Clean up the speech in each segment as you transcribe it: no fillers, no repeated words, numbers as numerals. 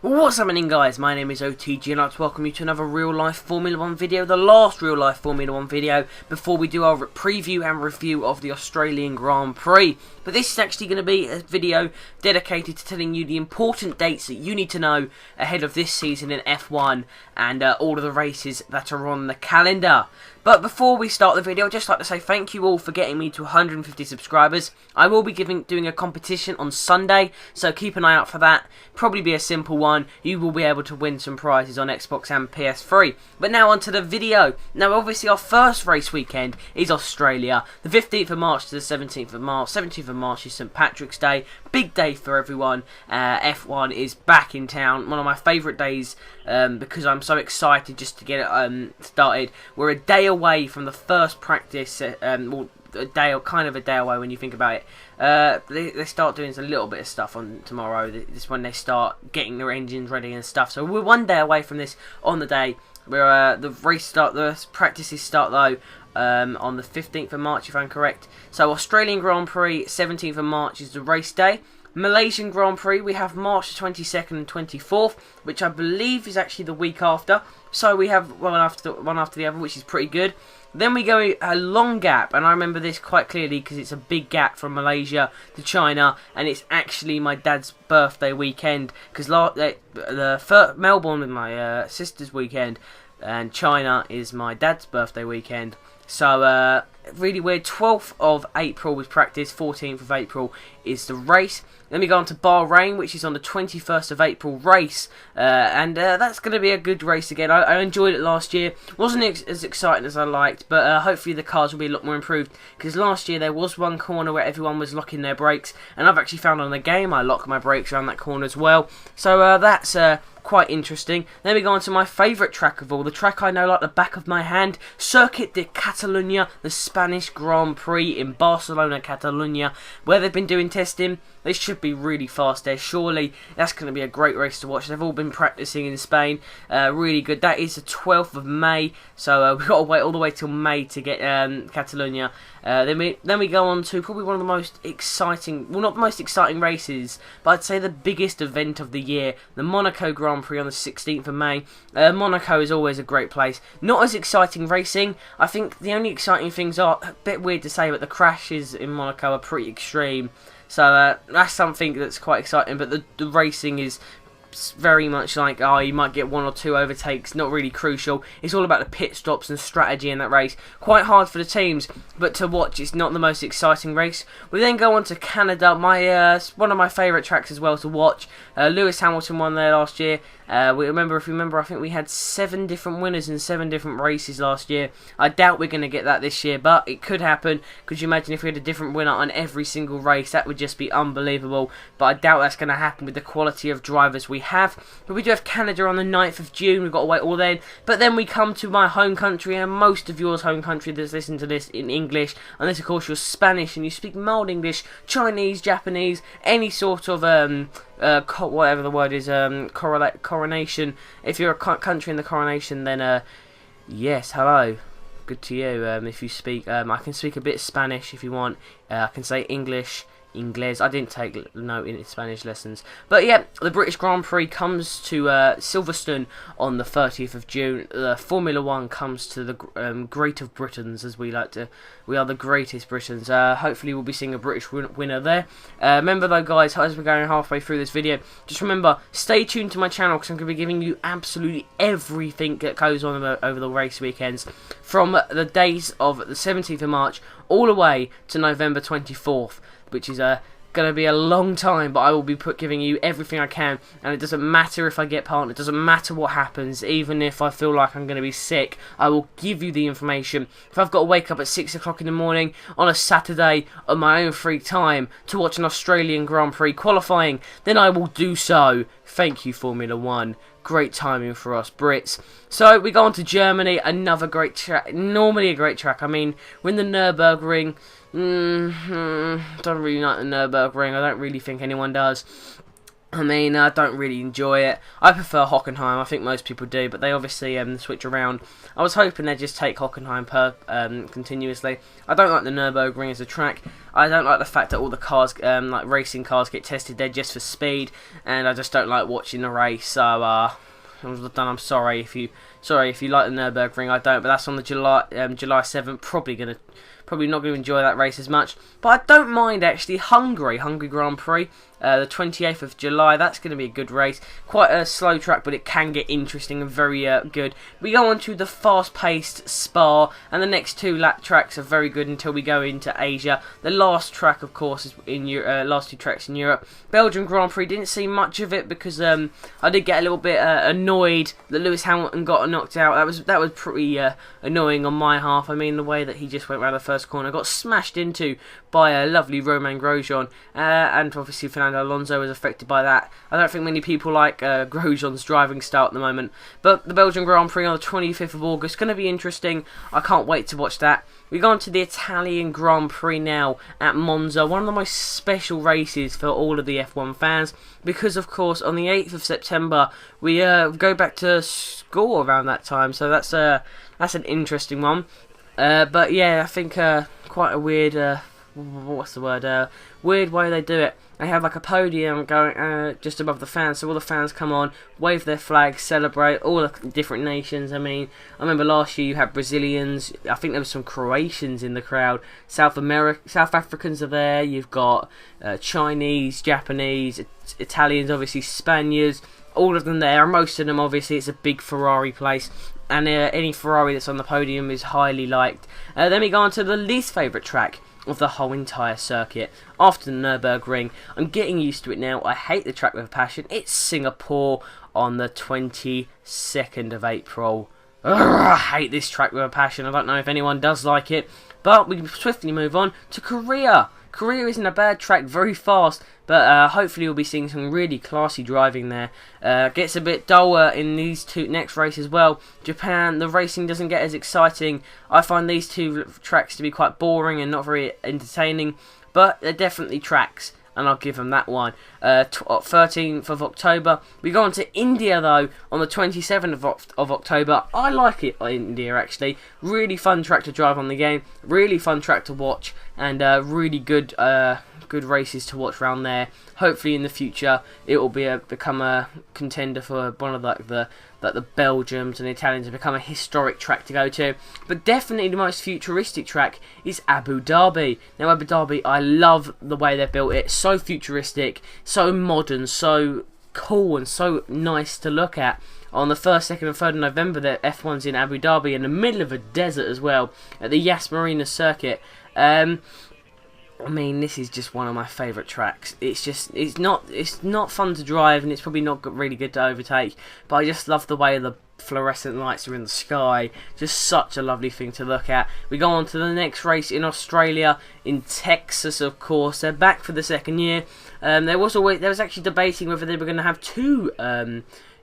What's happening, guys? My name is OTG and I'd like to welcome you to another real life Formula 1 video, the last real life Formula 1 video before we do our preview and review of the Australian Grand Prix. But this is actually going to be a video dedicated to telling you the important dates that you need to know ahead of this season in F1 and all of the races that are on the calendar. But before we start the video, I'd just like to say thank you all for getting me to 150 subscribers. I will be doing a competition on Sunday, so keep an eye out for that. Probably be a simple one. You will be able to win some prizes on Xbox and PS3. But now onto the video. Now obviously our first race weekend is Australia. The 15th of March to the 17th of March. 17th of March is St Patrick's Day. Big day for everyone. F1 is back in town. One of my favourite days because I'm so excited just to get it started. We're a day away from the first practice. Well, a day away when you think about it. They start doing a little bit of stuff on tomorrow. This is when they start getting their engines ready and stuff. So we're one day away from this on the day. Where the practices start though on the 15th of March, if I'm correct. So Australian Grand Prix, 17th of March is the race day. Malaysian Grand Prix, we have March the 22nd and 24th, which I believe is actually the week after. So we have one after the other, which is pretty good. Then we go a long gap, and I remember this quite clearly because it's a big gap from Malaysia to China, and it's actually my dad's birthday weekend, because Melbourne was my sister's weekend, and China is my dad's birthday weekend. So, really weird. 12th of April was practice, 14th of April is the race. Then we go on to Bahrain, which is on the 21st of April race. And that's going to be a good race again. I enjoyed it last year. Wasn't as exciting as I liked, but hopefully the cars will be a lot more improved. Because last year there was one corner where everyone was locking their brakes. And I've actually found on the game I lock my brakes around that corner as well. So that's quite interesting. Then we go on to my favourite track of all, the track I know like the back of my hand, Circuit de Catalunya, the Spanish Grand Prix in Barcelona, Catalunya, where they've been doing testing. They should be really fast there. Surely that's going to be a great race to watch. They've all been practicing in Spain. Really good. That is the 12th of May. So we've got to wait all the way till May to get Catalunya. Then we go on to probably one of the most exciting, well, not the most exciting races, but I'd say the biggest event of the year, the Monaco Grand Prix on the 16th of May. Monaco is always a great place. Not as exciting racing. I think the only exciting things are, a bit weird to say, but the crashes in Monaco are pretty extreme. So that's something that's quite exciting, but the racing is very much like, you might get one or two overtakes, not really crucial. It's all about the pit stops and strategy in that race. Quite hard for the teams, but to watch, it's not the most exciting race. We then go on to Canada, one of my favourite tracks as well to watch. Lewis Hamilton won there last year. If you remember, I think we had 7 different winners in 7 different races last year. I doubt we're going to get that this year, but it could happen. Could you imagine if we had a different winner on every single race? That would just be unbelievable, but I doubt that's going to happen with the quality of drivers we have. But we do have Canada on the 9th of June. We've got to wait all then. But then we come to my home country, and most of yours home country that's listening to this in English, unless of course you're Spanish and you speak mild English, Chinese, Japanese, any sort of whatever the word is, coronation. If you're a country in the coronation, then yes, hello, good to you. If you speak, I can speak a bit of Spanish if you want. I can say English. I didn't take note in Spanish lessons. But yeah, the British Grand Prix comes to Silverstone on the 30th of June. Formula 1 comes to the Great of Britons, as we like to. We are the greatest Britons. Hopefully we'll be seeing a British winner there. Remember though, guys, as we're going halfway through this video, just remember, stay tuned to my channel because I'm going to be giving you absolutely everything that goes on over the race weekends. From the days of the 17th of March all the way to November 24th. Which is going to be a long time, but I will be giving you everything I can, and it doesn't matter if I get partnered, it doesn't matter what happens, even if I feel like I'm going to be sick, I will give you the information. If I've got to wake up at 6 o'clock in the morning on a Saturday on my own free time to watch an Australian Grand Prix qualifying, then I will do so. Thank you, Formula 1. Great timing for us Brits. So we go on to Germany, another great track, normally a great track. I mean, we're in the Nürburgring. Don't really like the Nürburgring. I don't really think anyone does. I mean, I don't really enjoy it. I prefer Hockenheim. I think most people do, but they obviously switch around. I was hoping they'd just take Hockenheim continuously. I don't like the Nürburgring as a track. I don't like the fact that all the cars, like racing cars, get tested there just for speed, and I just don't like watching the race. So, I'm sorry if you like the Nürburgring. I don't, but that's on the July 7th. Probably not going to enjoy that race as much. But I don't mind actually Hungary Grand Prix. The 28th of July, that's going to be a good race. Quite a slow track, but it can get interesting and very good. We go on to the fast-paced Spa, and the next two lap tracks are very good until we go into Asia. The last track, of course, is in last two tracks in Europe. Belgian Grand Prix, didn't see much of it because I did get a little bit annoyed that Lewis Hamilton got knocked out. That was pretty annoying on my half. I mean, the way that he just went around the first corner, got smashed into by a lovely Romain Grosjean, and obviously Fernando Alonso was affected by that. I don't think many people like Grosjean's driving style at the moment, but the Belgian Grand Prix on the 25th of August, going to be interesting. I can't wait to watch that. We go on to the Italian Grand Prix now at Monza, one of the most special races for all of the F1 fans, because of course on the 8th of September we go back to school around that time, so that's an interesting one. But yeah, I think quite a weird, weird way they do it. They have like a podium going just above the fans, so all the fans come on, wave their flags, celebrate, all the different nations. I mean, I remember last year you had Brazilians, I think there was some Croatians in the crowd, South Africans are there, you've got Chinese, Japanese, Italians, obviously Spaniards, all of them there, most of them obviously, it's a big Ferrari place. And any Ferrari that's on the podium is highly liked. Then we go on to the least favourite track of the whole entire circuit, after the Nürburgring. I'm getting used to it now. I hate the track with a passion. It's Singapore on the 22nd of April. I hate this track with a passion. I don't know if anyone does like it. But we swiftly move on to Korea. Korea isn't a bad track, very fast, but hopefully we'll be seeing some really classy driving there. Gets a bit duller in these two next races as well. Japan, the racing doesn't get as exciting. I find these two tracks to be quite boring and not very entertaining, but they're definitely tracks, and I'll give them that one. 13th of October. We go on to India though on the 27th of October. I like it, India actually. Really fun track to drive on the game. Really fun track to watch, and really good races to watch around there. Hopefully in the future it will become a contender for one of the Belgians and the Italians and become a historic track to go to. But definitely the most futuristic track is Abu Dhabi. Now Abu Dhabi, I love the way they built it. So futuristic, so modern, so cool and so nice to look at. On the 1st, 2nd and 3rd of November, the F1's in Abu Dhabi in the middle of a desert as well, at the Yas Marina circuit. I mean, this is just one of my favourite tracks. It's not fun to drive, and it's probably not really good to overtake, but I just love the way the fluorescent lights are in the sky. Just such a lovely thing to look at. We go on to the next race in Australia, in Texas, of course. They're back for the second year. There was actually debating whether they were going to have two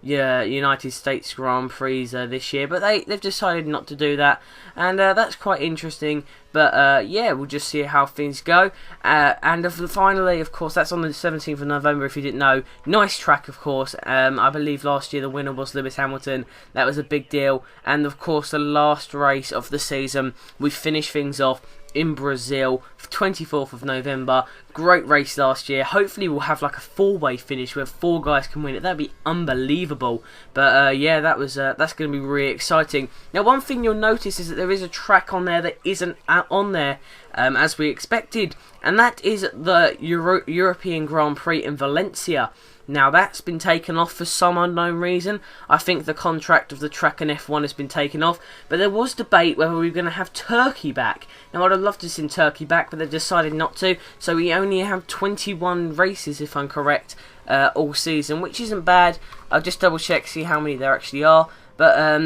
United States Grand Prix this year, but they've decided not to do that, and that's quite interesting. But yeah, we'll just see how things go. And finally, of course, that's on the 17th of November, if you didn't know. Nice track, of course. I believe last year the winner was Lewis Hamilton. That was a big deal. And of course, the last race of the season, we finish things off in Brazil, 24th of November. Great race last year. Hopefully we'll have like a four-way finish where 4 guys can win it. That'd be unbelievable. But yeah, that's going to be really exciting. Now, one thing you'll notice is that there is a track on there that isn't on there as we expected, and that is the European Grand Prix in Valencia. Now, that's been taken off for some unknown reason. I think the contract of the track and F1 has been taken off. But there was debate whether we were going to have Turkey back. Now, I'd have loved to see Turkey back, but they've decided not to. So we only have 21 races, if I'm correct, all season, which isn't bad. I'll just double check, see how many there actually are. But,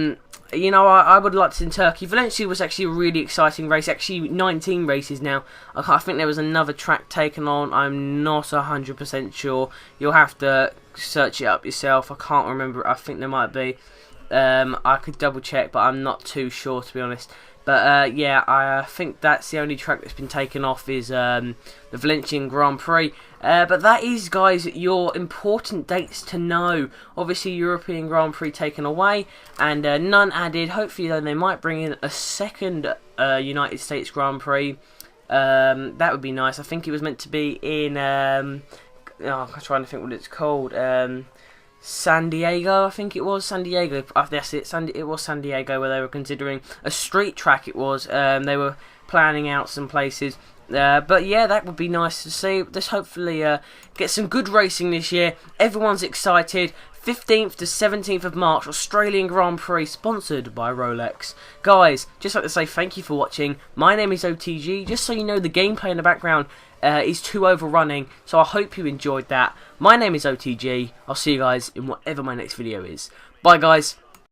you know, I would like to see Turkey. Valencia was actually a really exciting race. Actually, 19 races now. I think there was another track taken on. I'm not 100% sure. You'll have to search it up yourself. I can't remember. I think there might be. I could double check, but I'm not too sure, to be honest. But yeah, I think that's the only track that's been taken off is the Valencian Grand Prix. But that is, guys, your important dates to know. Obviously, European Grand Prix taken away and none added. Hopefully, though, they might bring in a second United States Grand Prix. That would be nice. I think it was meant to be in... I'm trying to think what it's called. San Diego, I think it was. San Diego, that's it. It was San Diego, where they were considering a street track. It was. They were planning out some places. But yeah, that would be nice to see. Let's hopefully get some good racing this year. Everyone's excited. 15th to 17th of March, Australian Grand Prix, sponsored by Rolex. Guys, just like to say thank you for watching. My name is OTG. Just so you know, the gameplay in the background is too overrunning, so I hope you enjoyed that. My name is OTG. I'll see you guys in whatever my next video is. Bye, guys.